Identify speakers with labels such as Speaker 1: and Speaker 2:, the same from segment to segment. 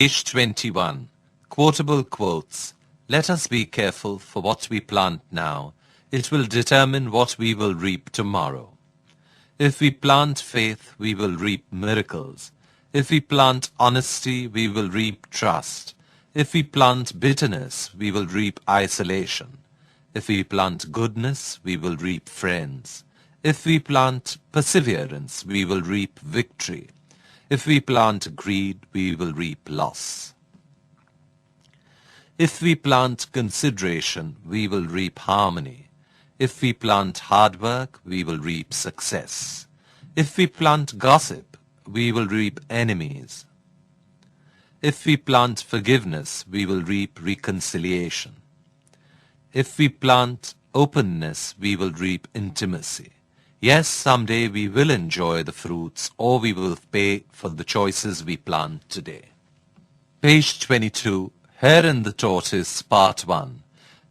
Speaker 1: Page 21. Quotable quotes. Let us be careful, for what we plant now, it will determine what we will reap tomorrow. If we plant faith, we will reap miracles. If we plant honesty, we will reap trust. If we plant bitterness, we will reap isolation. If we plant goodness, we will reap friends. If we plant perseverance, we will reap victory. If we plant greed, we will reap loss. If we plant consideration, we will reap harmony. If we plant hard work, we will reap success. If we plant gossip, we will reap enemies. If we plant forgiveness, we will reap reconciliation. If we plant openness, we will reap intimacy. Yes, someday we will enjoy the fruits, or we will pay for the choices we plant today. Page 22, Hare and the Tortoise, Part 1.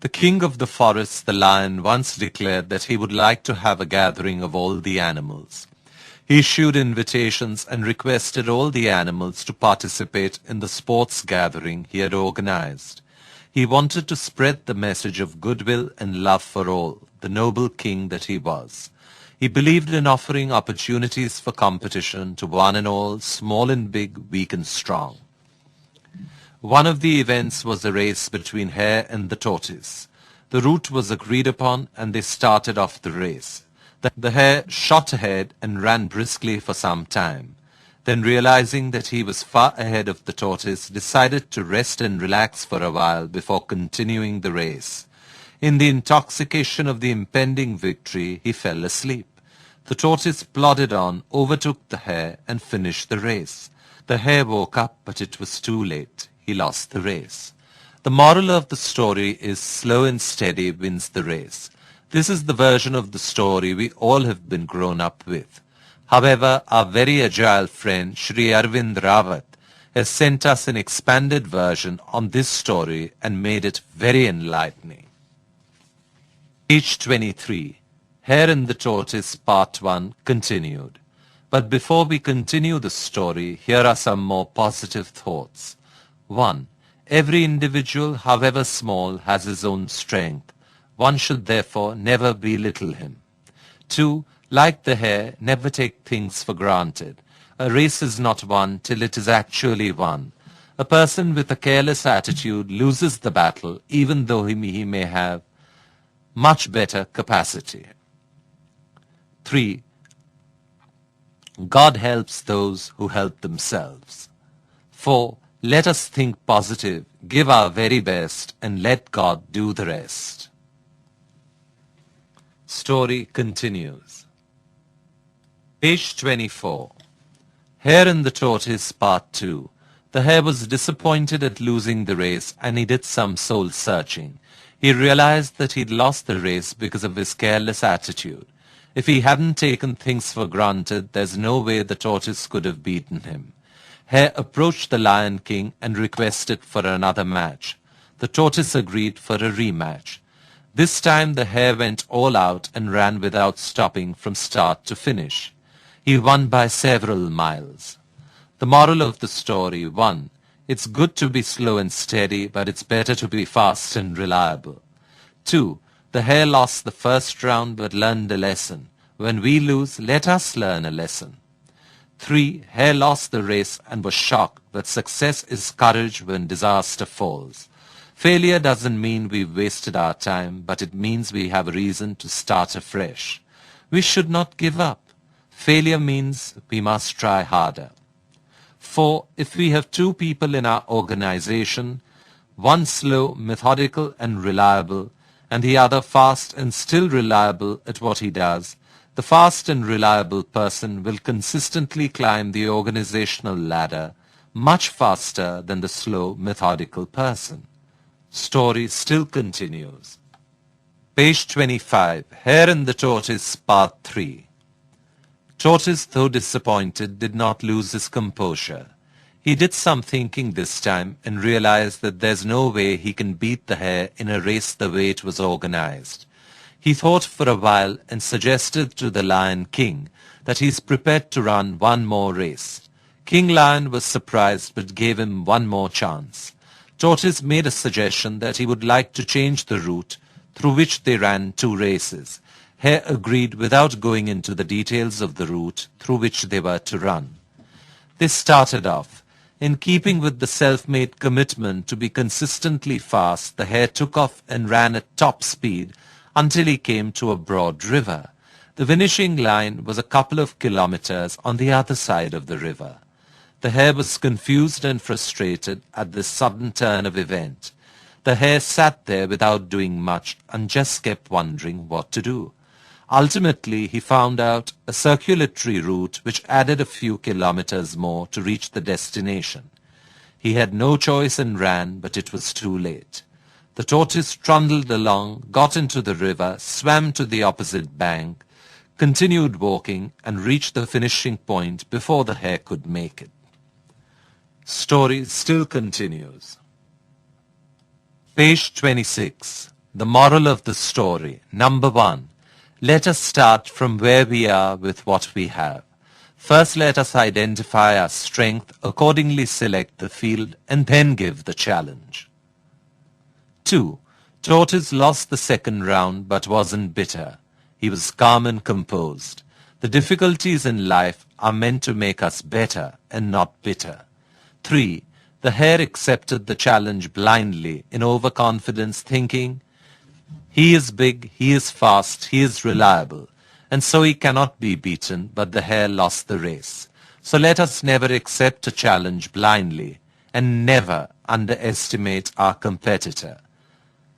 Speaker 1: The king of the forest, the lion, once declared that he would like to have a gathering of all the animals. He issued invitations and requested all the animals to participate in the sports gathering he had organized. He wanted to spread the message of goodwill and love for all, the noble king that he was. He believed in offering opportunities for competition to one and all, small and big, weak and strong. One of the events was a race between Hare and the Tortoise. The route was agreed upon, and they started off the race. The Hare shot ahead and ran briskly for some time. Then, realizing that he was far ahead of the Tortoise, decided to rest and relax for a while before continuing the race. In the intoxication of the impending victory, he fell asleep. The Tortoise plodded on, overtook the Hare, and finished the race. The Hare woke up, but it was too late. He lost the race. The moral of the story is slow and steady wins the race. This is the version of the story we all have been grown up with. However, our very agile friend Shri Arvind Rawat has sent us an expanded version on this story and made it very enlightening. Page 23. Hare and the Tortoise, Part 1, continued. But before we continue the story, here are some more positive thoughts. 1. Every individual, however small, has his own strength. One should therefore never belittle him. 2. Like the hare, never take things for granted. A race is not won till it is actually won. A person with a careless attitude loses the battle, even though he may have much better capacity. 3. God helps those who help themselves. 4. Let us think positive, give our very best, and let God do the rest. Story continues. Page 24. Hare and the Tortoise, Part 2. The hare was disappointed at losing the race, and he did some soul-searching. He realized that he'd lost the race because of his careless attitude. If he hadn't taken things for granted, there's no way the tortoise could have beaten him. Hare approached the Lion King and requested for another match. The tortoise agreed for a rematch. This time the hare went all out and ran without stopping from start to finish. He won by several miles. The moral of the story: 1. It's good to be slow and steady, but it's better to be fast and reliable. 2. The hare lost the first round but learned a lesson. When we lose, let us learn a lesson. 3. Hare lost the race and was shocked, but success is courage when disaster falls. Failure doesn't mean we've wasted our time, but it means we have a reason to start afresh. We should not give up. Failure means we must try harder. 4. If we have 2 people in our organization, one slow, methodical and reliable, and the other fast and still reliable at what he does, the fast and reliable person will consistently climb the organizational ladder much faster than the slow, methodical person. Story still continues. Page 25. Hare and the Tortoise, Part 3. Tortoise, though disappointed, did not lose his composure. He did some thinking this time and realized that there's no way he can beat the hare in a race the way it was organized. He thought for a while and suggested to the Lion King that he is prepared to run one more race. King Lion was surprised but gave him one more chance. Tortoise made a suggestion that he would like to change the route through which they ran 2 races. Hare agreed without going into the details of the route through which they were to run. They started off. In keeping with the self-made commitment to be consistently fast, the hare took off and ran at top speed until he came to a broad river. The finishing line was a couple of kilometers on the other side of the river. The hare was confused and frustrated at this sudden turn of event. The hare sat there without doing much and just kept wondering what to do. Ultimately, he found out a circulatory route which added a few kilometers more to reach the destination. He had no choice and ran, but it was too late. The tortoise trundled along, got into the river, swam to the opposite bank, continued walking, and reached the finishing point before the hare could make it. Story still continues. Page 26. The moral of the story. Number 1. Let us start from where we are with what we have. First, let us identify our strength, accordingly select the field, and then give the challenge. 2. Tortoise lost the second round but wasn't bitter. He was calm and composed. The difficulties in life are meant to make us better and not bitter. 3. The hare accepted the challenge blindly in overconfidence, thinking, he is big, he is fast, he is reliable, and so he cannot be beaten, but the hare lost the race. So let us never accept a challenge blindly and never underestimate our competitor.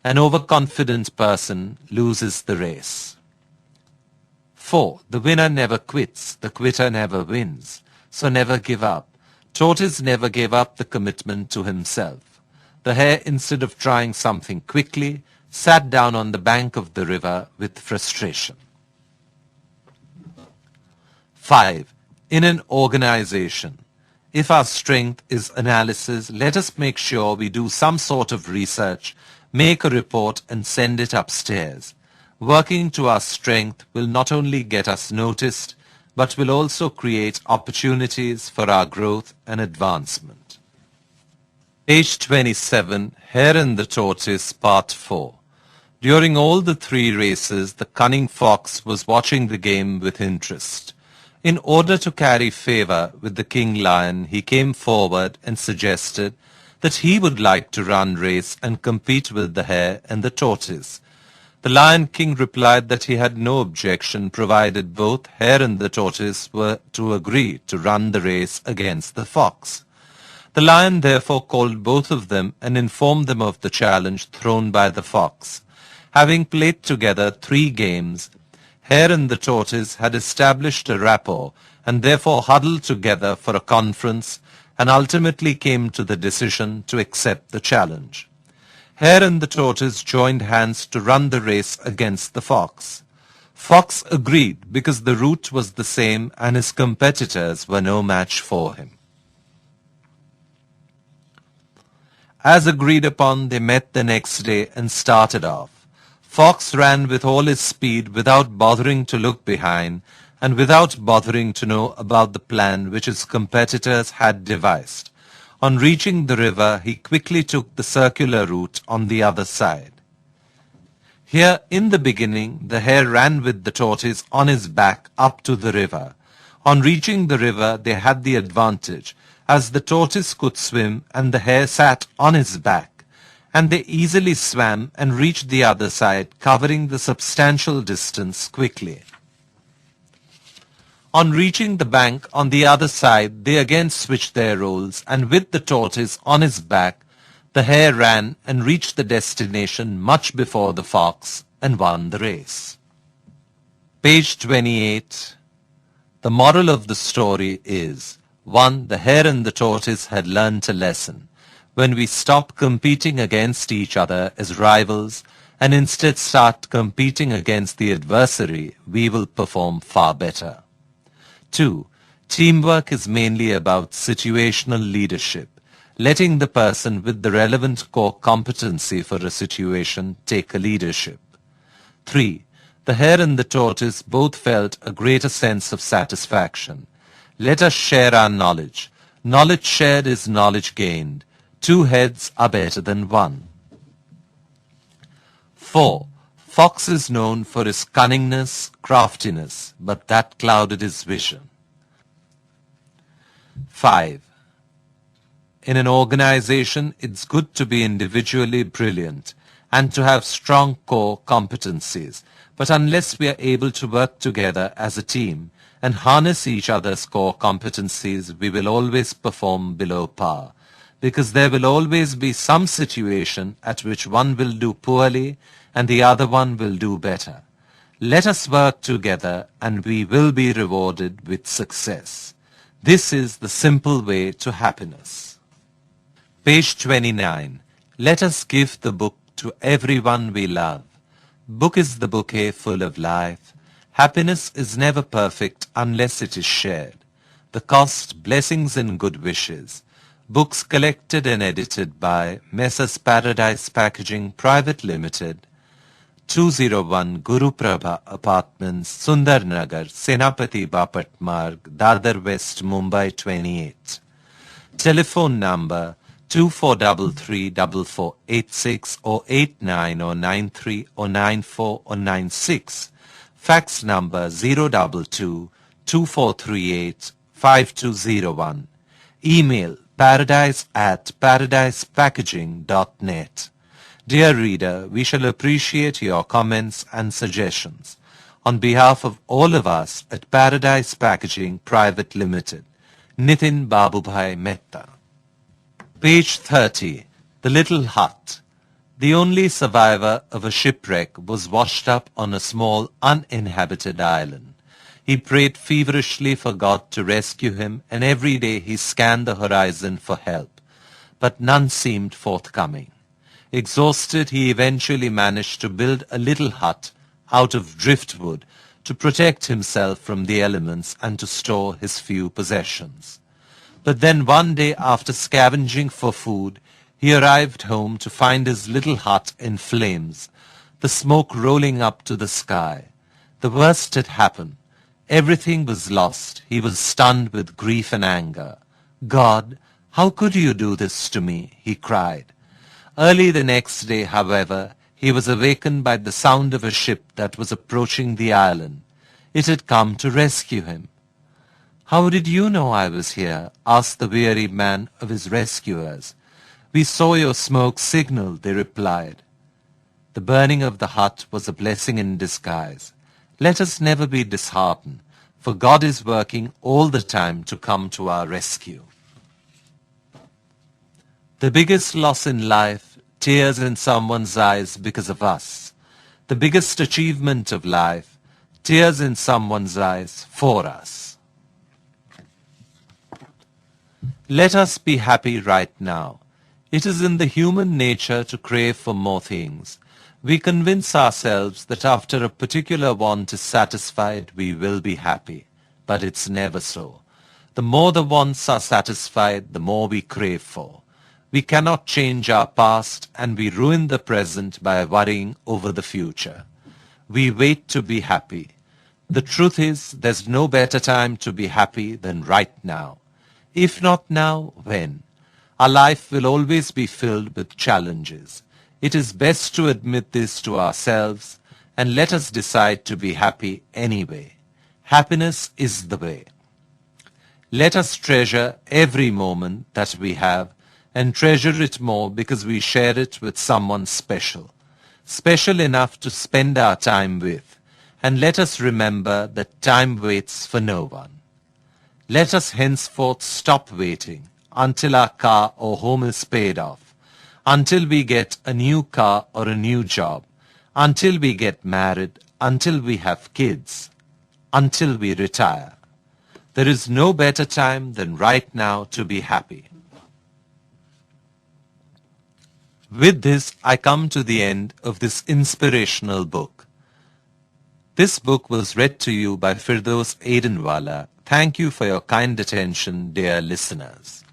Speaker 1: An overconfident person loses the race. 4. The winner never quits, the quitter never wins, so never give up. Tortoise never gave up the commitment to himself. The hare, instead of trying something quickly, sat down on the bank of the river with frustration. 5. In an organization, if our strength is analysis, let us make sure we do some sort of research, make a report and send it upstairs. Working to our strength will not only get us noticed, but will also create opportunities for our growth and advancement. Page 27, Hare and the Tortoise, Part 4. During all the 3 races, the cunning fox was watching the game with interest. In order to carry favor with the king lion, he came forward and suggested that he would like to run race and compete with the hare and the tortoise. The Lion King replied that he had no objection provided both hare and the tortoise were to agree to run the race against the fox. The lion therefore called both of them and informed them of the challenge thrown by the fox. Having played together 3 games, hare and the tortoise had established a rapport and therefore huddled together for a conference and ultimately came to the decision to accept the challenge. Hare and the tortoise joined hands to run the race against the fox. Fox agreed because the route was the same and his competitors were no match for him. As agreed upon, they met the next day and started off. Fox ran with all his speed without bothering to look behind and without bothering to know about the plan which his competitors had devised. On reaching the river, he quickly took the circular route on the other side. Here, in the beginning, the hare ran with the tortoise on his back up to the river. On reaching the river, they had the advantage, as the tortoise could swim and the hare sat on his back, and they easily swam and reached the other side, covering the substantial distance quickly. On reaching the bank on the other side, they again switched their roles, and with the tortoise on his back, the hare ran and reached the destination much before the fox and won the race. Page 28. The moral of the story is, 1. The hare and the tortoise had learnt a lesson. When we stop competing against each other as rivals and instead start competing against the adversary, we will perform far better. 2. Teamwork is mainly about situational leadership, letting the person with the relevant core competency for a situation take a leadership. 3. The hare and the tortoise both felt a greater sense of satisfaction. Let us share our knowledge. Knowledge shared is knowledge gained. Two heads are better than one. 4. Fox is known for his cunningness, craftiness, but that clouded his vision. 5. In an organization, it's good to be individually brilliant and to have strong core competencies. But unless we are able to work together as a team and harness each other's core competencies, we will always perform below par, because there will always be some situation at which one will do poorly and the other one will do better. Let us work together and we will be rewarded with success. This is the simple way to happiness. Page 29. Let us give the book to everyone we love. Book is the bouquet full of life. Happiness is never perfect unless it is shared. The cost, blessings and good wishes. Books collected and edited by Messrs. Paradise Packaging Private Limited, 201 Guru Prabha Apartments, Sundarnagar, Senapati Bapat Marg, Dadar West, Mumbai 28. Telephone number 24334486 or 89 or 93 or 94 or 96. Fax number 022 2438 5201. Email paradise@paradisepackaging.net. Dear reader, we shall appreciate your comments and suggestions. On behalf of all of us at Paradise Packaging Private Limited, Nitin Babubhai Mehta. Page 30. The Little Hut. The only survivor of a shipwreck was washed up on a small uninhabited island. He prayed feverishly for God to rescue him, and every day he scanned the horizon for help, but none seemed forthcoming. Exhausted, he eventually managed to build a little hut out of driftwood to protect himself from the elements and to store his few possessions. But then one day, after scavenging for food, he arrived home to find his little hut in flames, the smoke rolling up to the sky. The worst had happened. Everything was lost. He was stunned with grief and anger. "God, how could you do this to me?" he cried. Early the next day, however, he was awakened by the sound of a ship that was approaching the island. It had come to rescue him. "How did you know I was here?" asked the weary man of his rescuers. "We saw your smoke signal," they replied. The burning of the hut was a blessing in disguise. Let us never be disheartened, for God is working all the time to come to our rescue. The biggest loss in life, tears in someone's eyes because of us. The biggest achievement of life, tears in someone's eyes for us. Let us be happy right now. It is in the human nature to crave for more things. We convince ourselves that after a particular want is satisfied, we will be happy. But it's never so. The more the wants are satisfied, the more we crave for. We cannot change our past, and we ruin the present by worrying over the future. We wait to be happy. The truth is, there's no better time to be happy than right now. If not now, when? Our life will always be filled with challenges. It is best to admit this to ourselves, and let us decide to be happy anyway. Happiness is the way. Let us treasure every moment that we have, and treasure it more because we share it with someone special. Special enough to spend our time with, and let us remember that time waits for no one. Let us henceforth stop waiting until our car or home is paid off, until we get a new car or a new job, until we get married, until we have kids, until we retire. There is no better time than right now to be happy. With this, I come to the end of this inspirational book. This book was read to you by Firdaus Aidenwala. Thank you for your kind attention, dear listeners.